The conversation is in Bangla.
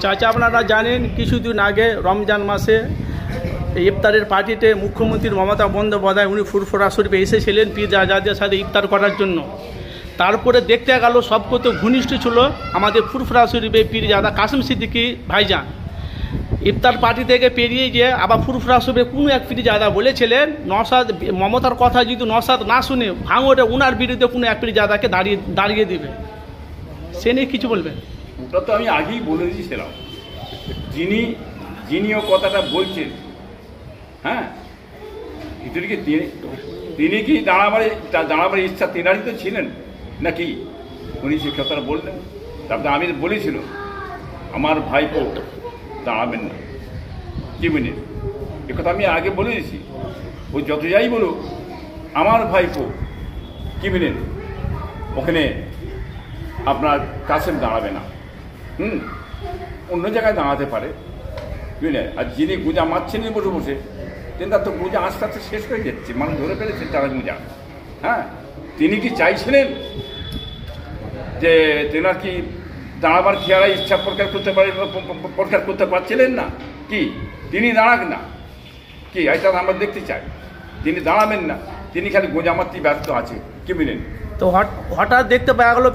চাচা আপনারা জানেন কিছুদিন আগে রমজান মাসে ইফতারের পার্টিতে মুখ্যমন্ত্রী মমতা বন্দ্যোপাধ্যায় উনি ফুরফুরা শরীফে এসেছিলেন পীর জাজাদের সাথে ইফতার করার জন্য। তারপরে দেখতে গেল সব কত ঘনিষ্ঠ ছিল আমাদের ফুরফুরা শরীফে পীরজাদা কাসেম সিদ্দিকী ভাইজান। ইফতার পার্টি থেকে পেরিয়ে গিয়ে আবার ফুরফুরা শরীফে কোনো এক পীরজাদা বলেছিলেন নওশাদ মমতার কথা যদি নওশাদ না শুনে ভাঙড়ে উনার বিরুদ্ধে কোনো এক পীরজাদাকে দাঁড়িয়ে দিবে। সে নিয়ে কিছু বলবেন? ওটা তো আমি আগেই বলে দিয়েছিলাম, যিনি ও কথাটা বলছেন, হ্যাঁ, তিনি কি দাঁড়াবার ইচ্ছা তেনারই তো ছিলেন নাকি? উনি সে কথাটা বললেন। তারপরে আমি বলেছিল আমার ভাইপো দাঁড়াবেন না, কি মিনিট, এ কথা আমি আগে বলে দিয়েছি। ওই যত যাই বলুক আমার ভাইপো কি মিনিট ওখানে আপনার কাসেম দাঁড়াবে না, অন্য জায়গায় দাঁড়াতে পারে, বুঝলেন। আর যিনি গুজা মারছেন বসে বসে তেনার তো গুজা আস্তে আস্তে শেষ হয়ে যাচ্ছে, মানুষ ধরে ফেলেছেন তারা গুজা। হ্যাঁ, তিনি কি চাইছিলেন যে তেনার কি দাঁড়াবার খেয়ালা ইচ্ছা প্রকাশ করতে পারছিলেন না কি? তিনি দাঁড়াক না কি, এটা আমরা দেখতে চাই। তিনি দাঁড়াবেন না, তিনি খালি গোজা মারতেই ব্যস্ত আছে, কি মিলেন। তো হঠাৎ দেখতে পাওয়া গেল